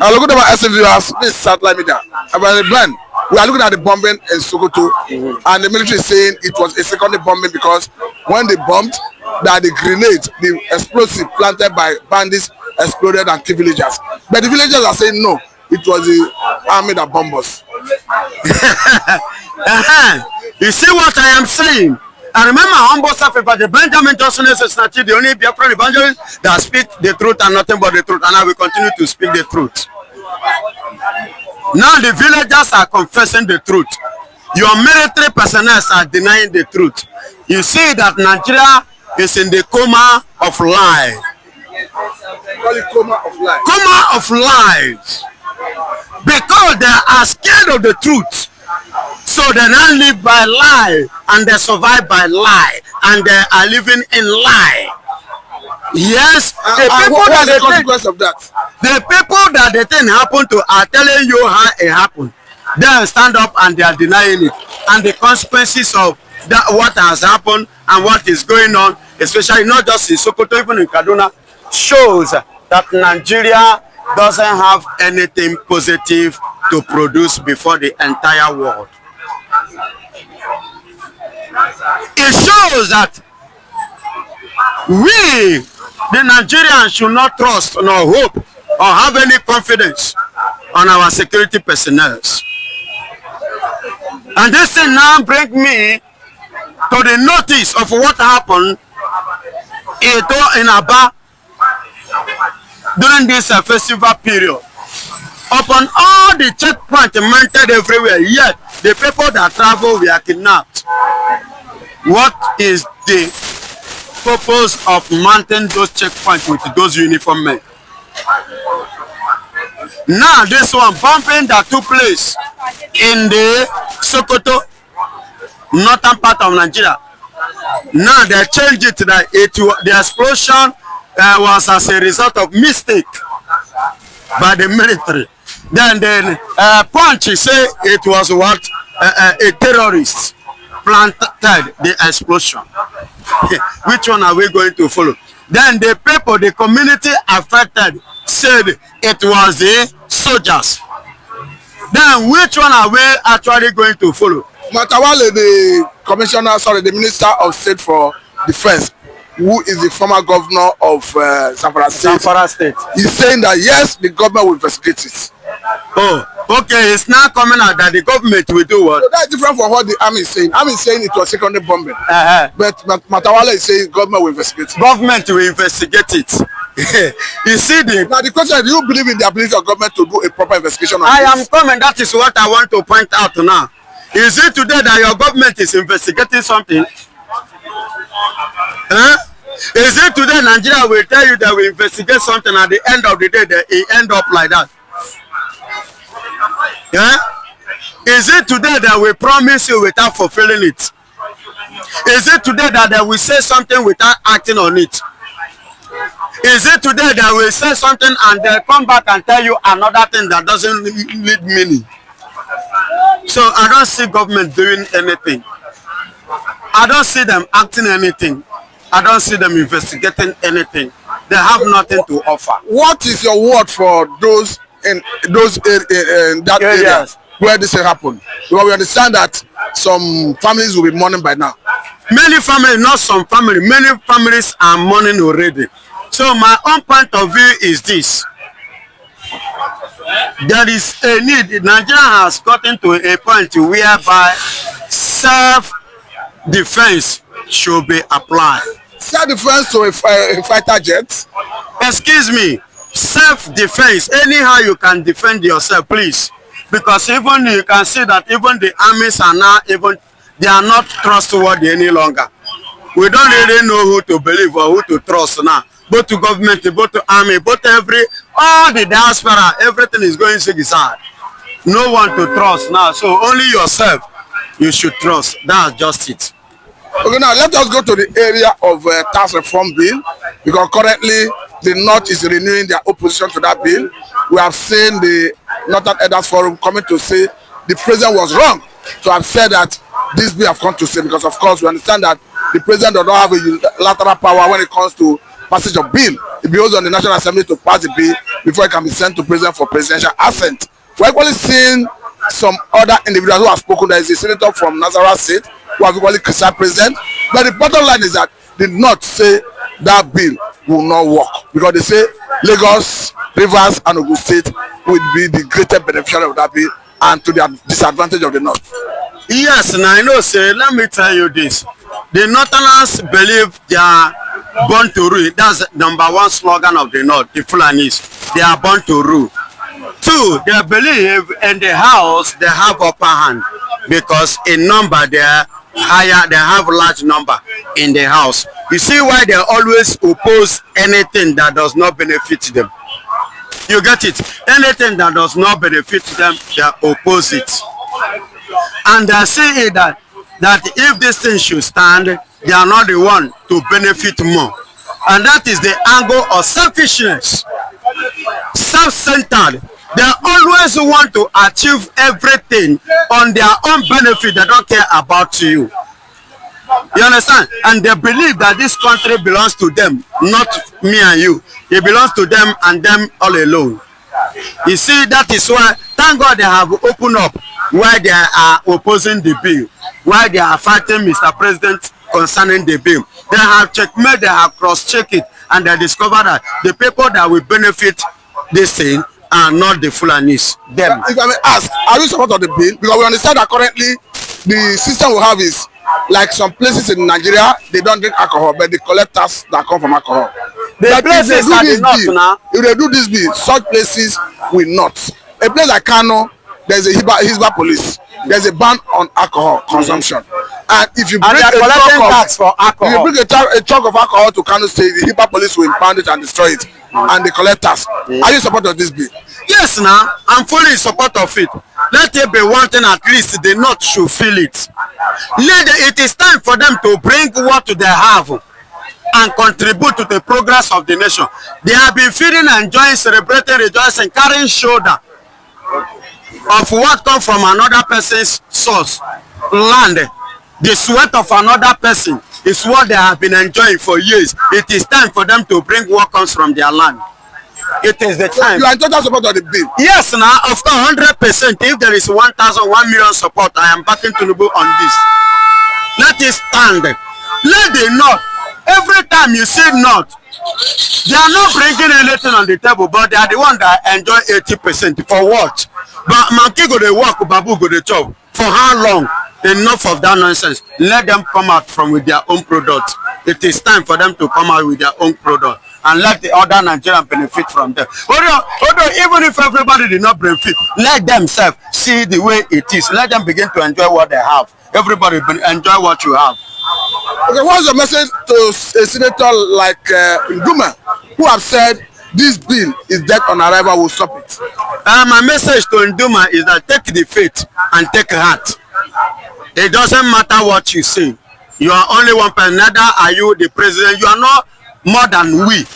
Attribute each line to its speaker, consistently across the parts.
Speaker 1: Looking at my SC viewers, this is satellite media. We are looking at the bombing in Sokoto, and the military is saying it was a secondary bombing because when they bombed, that the grenade, the explosive planted by bandits exploded and killed villagers. But the villagers are saying no, it was the army that bombed us.
Speaker 2: You see what I am saying? I remember humble self about the Benjamin Johnson is the only Biafran evangelist that speak the truth and nothing but the truth, and I will continue to speak the truth. Now the villagers are confessing the truth. Your military personnel are denying the truth. You see that Nigeria is in the coma of lies.
Speaker 1: Call it coma of lies.
Speaker 2: Coma of lies. Because they are scared of the truth. So they don't live by lie and they survive by lie and they are living in lie. Yes, the people
Speaker 1: what
Speaker 2: that
Speaker 1: is the consequence of that?
Speaker 2: The people that the thing happened to are telling you how it happened. They stand up and they are denying it. And the consequences of that, what has happened and what is going on, especially not just in Sokoto, even in Kaduna, shows that Nigeria doesn't have anything positive to produce before the entire world. It shows that we, the Nigerians, should not trust nor hope or have any confidence on our security personnel. And this thing now brings me to the notice of what happened in Aba during this festival period. Upon all the checkpoints mounted everywhere, yet the people that travel were kidnapped. What is the purpose of mounting those checkpoints with those uniform men? Now this one bumping that took place in the Sokoto, northern part of Nigeria. Now they changed it that the explosion was as a result of mistake by the military. Then Punch say it was what a terrorist planted the explosion. Which one are we going to follow? Then the people, the community affected said it was the soldiers. Then which one are we actually going to follow?
Speaker 1: Matawale, the Minister of State for Defense, who is the former governor of Zamfara State, is saying that yes, the government will investigate it.
Speaker 2: Oh, okay, it's now coming out that the government will do what?
Speaker 1: So that's different from what the army is saying. Army is saying it was secondary bombing. But Matawale is saying government will investigate it.
Speaker 2: Government will investigate it. You see
Speaker 1: now the question is, do you believe in the ability of government to do a proper investigation on
Speaker 2: I
Speaker 1: this?
Speaker 2: am coming, that is what I want to point out now. Is it today that your government is investigating something? Is it today Nigeria will tell you that we investigate something at the end of the day that it end up like that? Yeah? Is it today that we promise you without fulfilling it? Is it today that they will say something without acting on it? Is it today that we say something and they come back and tell you another thing that doesn't need meaning? So I don't see government doing anything. I don't see them acting anything. I don't see them investigating anything. They have nothing to offer.
Speaker 1: What is your word for those in that area where this happened? Because we understand that some families will be mourning by now.
Speaker 2: Many families, not some families, many families are mourning already. So my own point of view is this. There is a need. Nigeria has gotten to a point whereby self-defense should be applied.
Speaker 1: Self-defense to a fighter jet?
Speaker 2: Excuse me. Self-defense. Anyhow you can defend yourself, please. Because even you can see that even the armies are now they are not trustworthy any longer. We don't really know who to believe or who to trust now. Both to government, both to army, both all the diaspora, everything is going zigzag. No one to trust now. So only yourself you should trust. That's just it.
Speaker 1: Okay, now let us go to the area of tax reform bill, because currently the North is renewing their opposition to that bill. We have seen the Northern Elders Forum coming to say the president was wrong. So I've said that this bill have come to say, because of course we understand that the president does not have a unilateral power when it comes to passage of bill. It belongs on the National Assembly to pass the bill before it can be sent to president for presidential assent. We're equally seeing some other individuals who have spoken. There is a senator from Nazareth State who have equally criticized president. But the bottom line is that they did not say that bill will not work, because they say Lagos, Rivers, and Ogun State will be the greatest beneficiary of that bill, and to the disadvantage of the North.
Speaker 2: Yes, now I know, say, let me tell you this. The Northerners believe they are born to rule. That's number one slogan of the North, the Fulanis. They are born to rule. Two, they believe in the house they have upper hand, because in number they are higher, they have large number in the house. You see why they always oppose anything that does not benefit them. You get it? Anything that does not benefit them, they oppose it. And they say that if this thing should stand, they are not the one to benefit more. And that is the angle of selfishness, self-centered. They always want to achieve everything on their own benefit. They don't care about you. You understand? And they believe that this country belongs to them, not me and you. It belongs to them and them all alone. You see, that is why, thank God they have opened up why they are opposing the bill, why they are fighting Mr. President concerning the bill. They have checkmate, they have cross-checked it, and they discovered that the people that will benefit this thing are not the Fulanis, them.
Speaker 1: If I may ask, are you support of the bill? Because we understand that currently the system we have is like some places in Nigeria, they don't drink alcohol, but they collect tax that come from alcohol.
Speaker 2: The places that do not now.
Speaker 1: If they do this bill, such places will not. A place like Kano, there's a Hisba police. There's a ban on alcohol consumption. And if you bring a truck of alcohol to Kano State, the Hisba police will impound it and destroy it. And they collect tax. Are you in support of this bill?
Speaker 2: Yes, now I'm fully in support of it. Let it be one thing, at least the North should feel it. It is time for them to bring what they have and contribute to the progress of the nation. They have been feeding, enjoying, celebrating, rejoicing, carrying shoulder of what comes from another person's source, land. The sweat of another person is what they have been enjoying for years. It is time for them to bring what comes from their land. It is the time.
Speaker 1: You are in total support of the bill?
Speaker 2: Yes, now, of course, 100%. If there is 1 million support, I am backing Tinubu on this. Let it stand. Let the North. Every time you say North, they are not bringing anything on the table, but they are the one that enjoy 80%. For what? But Monkey go to work, Babu go to chop. For how long? Enough of that nonsense. Let them come out with their own product. It is time for them to come out with their own product, and let the other Nigerians benefit from them. Although even if everybody did not benefit, let themselves see the way it is. Let them begin to enjoy what they have. Everybody enjoy what you have.
Speaker 1: Okay, what's your message to a senator like Nduma, who have said this bill is dead on arrival, will stop it?
Speaker 2: My message to Nduma is that take the faith and take heart. It doesn't matter what you say. You are only one person. Neither are you the president. You are not more than we.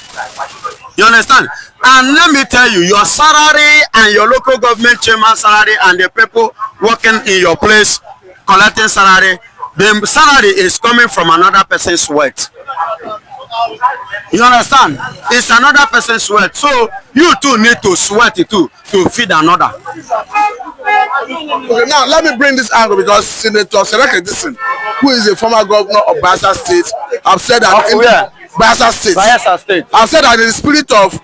Speaker 2: You understand? And let me tell you, your salary and your local government chairman salary and the people working in your place collecting salary, the salary is coming from another person's sweat. You understand? It's another person's sweat. So you too need to sweat it too to feed another.
Speaker 1: Okay, now let me bring this angle, because Senator Sereke Dixon, who is a former governor of Bayelsa State, have said that Bayelsa State. I've said that in the spirit of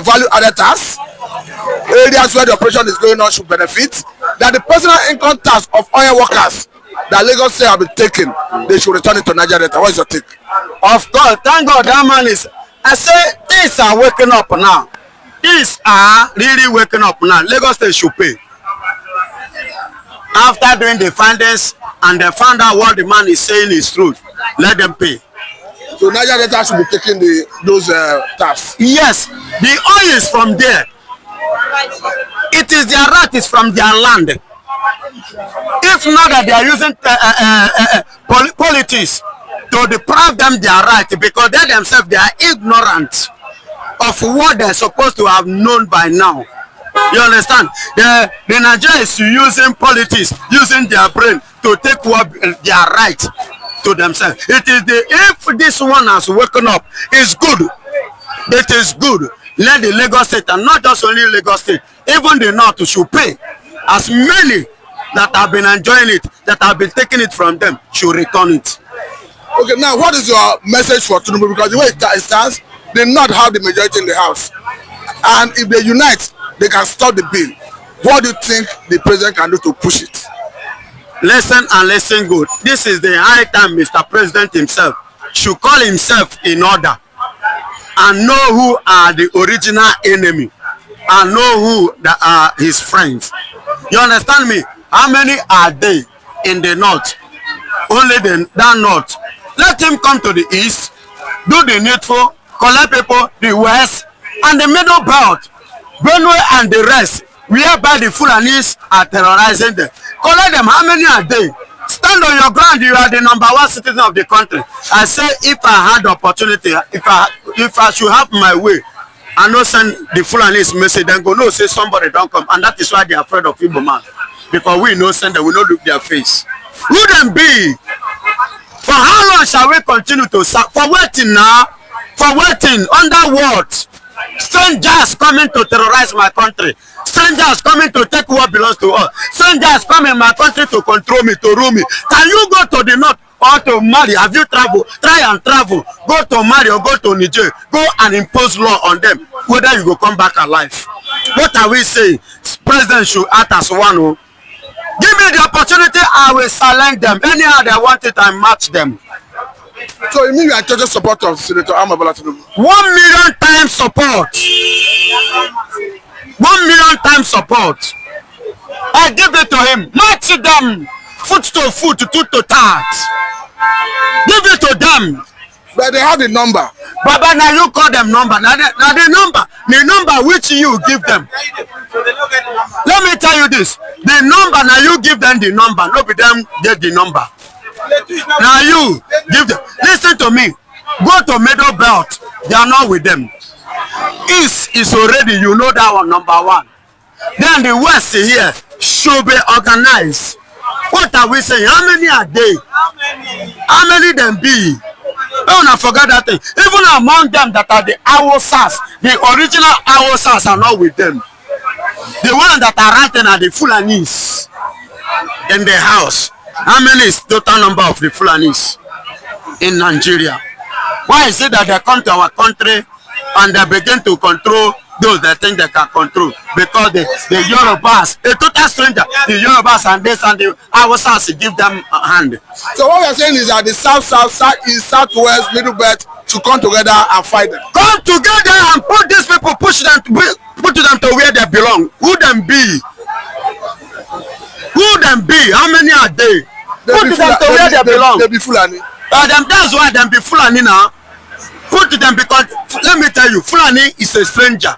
Speaker 1: value-added tax, areas where the operation is going on should benefit, that the personal income tax of oil workers that Lagos State have been taken, they should return it to Nigeria. What is your take?
Speaker 2: Of course, thank God that man is. I say things are waking up now. Things are really waking up now. Lagos State should pay. After doing the findings and they found out what the man is saying is truth, let them pay.
Speaker 1: So Nigeria should be taking those tax.
Speaker 2: Yes, the oil is from there. It is their right, it's from their land. If not that they are using politics to deprive them their right, because they themselves, they are ignorant of what they're supposed to have known by now. You understand? The Nigerians using politics, using their brain to take what their right to themselves. It is if this one has woken up, it's good. It is good. let the Lagos State, and not just only Lagos State, even the North should pay. As many that have been enjoying it, that have been taking it from them, should return it.
Speaker 1: Okay, now what is your message for Tinubu? Because the way it stands, they not have the majority in the house, and if they unite, they can stop the bill. What do you think the president can do to push it?
Speaker 2: Listen and listen good. This is the high time Mr. President himself should call himself in order and know who are the original enemy and know who that are his friends. You understand me? How many are they in the north? Only that north. Let him come to the east, do the needful, collect people, the west, and the middle belt, Benue and the rest, whereby the Fulanis are terrorizing them. Collect them. How many are they? Stand on your ground. You are the #1 citizen of the country. I say, if I had the opportunity, if I should have my way, I know send the Fulanis message, then go no say somebody don't come, and that is why they are afraid of Igbo man, because we know send them, we not look their face. Who them be? For how long shall we continue to serve? For waiting now? For waiting under what? Strangers coming to terrorize my country. Strangers coming to take what belongs to us. Strangers coming in my country to control me, to rule me. Can you go to the north or to Mali? Have you traveled? Try and travel. Go to Mali or go to Niger. Go and impose law on them, whether you go come back alive. What are we saying? President should act as one. Oh. Give me the opportunity, I will silence them. Anyhow they want it, I match them.
Speaker 1: So you mean you are total support of Senator Amabala Tinubu?
Speaker 2: 1 million times support. 1 million times support. I give it to him. Match them. Foot to foot, tooth to tat. Give it to them.
Speaker 1: But they have the number.
Speaker 2: Baba, now you call them number. Now the number which you give them. Let me tell you this. The number, now you give them the number. No be them get the number. Now you give them. Listen to me. Go to middle belt. They are not with them. East is already, you know that one, #1. Then the west here should be organized. What are we saying? How many are they? How many them be? Don't forget that thing. Even among them that are the Awosas, the original Awosas are not with them. The ones that are ranting are the Fulanis in the house. How many is total number of the Fulanis in Nigeria? Why is it that they come to our country and they begin to control those that think they can control? Because the Yorubas, a total stranger, the Yorubas and this and the Awasas give them a hand.
Speaker 1: So what we are saying is that the south, east, southwest, middle belt should come together and fight them.
Speaker 2: Come together and put these people, put them to where they belong. Who them be? Who them be? How many are they? Put them to where they belong.
Speaker 1: They be Fulani.
Speaker 2: That's why them be Fulani now. Put them, because let me tell you, Fulani is a stranger.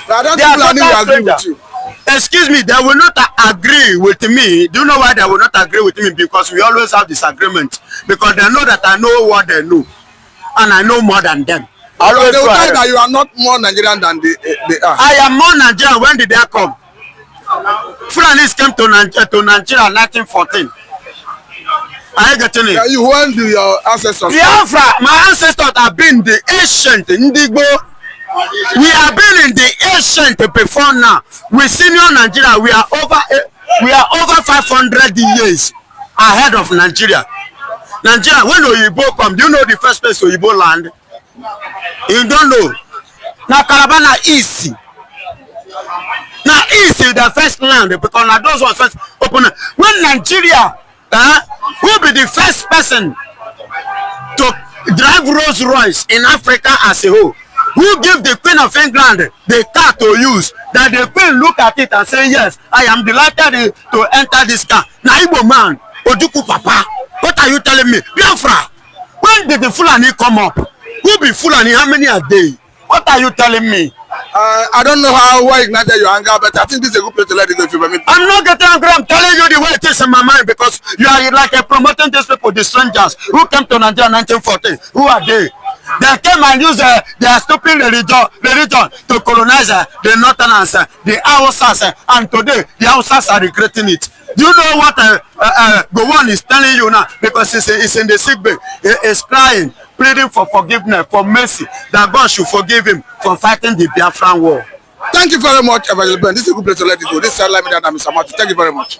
Speaker 1: I don't think Fulani will agree with you.
Speaker 2: Excuse me, they will not agree with me. Do you know why they will not agree with me? Because we always have disagreement. Because they know that I know what they know, and I know more than them.
Speaker 1: They will tell you that you are not more Nigerian than they are.
Speaker 2: I am more Nigerian. When did they come? Fulanis came to Nigeria in 1914. Are you getting it?
Speaker 1: Yeah, you, when do your ancestors?
Speaker 2: Biafra, my ancestors have been the ancient Indigo. We have been in the ancient before now. We senior Nigeria. We are over 500 years ahead of Nigeria. Nigeria, when Oyibo come, do you know the first place Oyibo land? You don't know. Now Carabana East. Now East is the first land, because now those ones first open. When Nigeria will be the first person to drive Rolls Royce in Africa as a whole, who give the Queen of England the car to use, that the Queen look at it and say, yes, I am delighted to enter this car. Now Igbo man, Oduku Papa, what are you telling me? Biafra, when did the Fulani come up? Who be Fulani? How many are they? What are you telling me?
Speaker 1: I don't know why ignited your anger, but I think this is a good place to let it go if you permit.
Speaker 2: I'm not getting angry. I'm telling you the way it is in my mind, because you are like promoting these people, the strangers who came to Nigeria in 1914. Who are they? They came and used their stupid religion to colonize the Northerners, the Hausas, and today the Hausas are regretting it. Do you know what Gowon is telling you now? Because it's in the sick bay. He's crying. pleading for forgiveness, for mercy, that God should forgive him for fighting the Biafran war.
Speaker 1: Thank you very much, Evangelist Ben. This is a good place to let it go. This is Satellite Media and Mr. Martin. Thank you very much.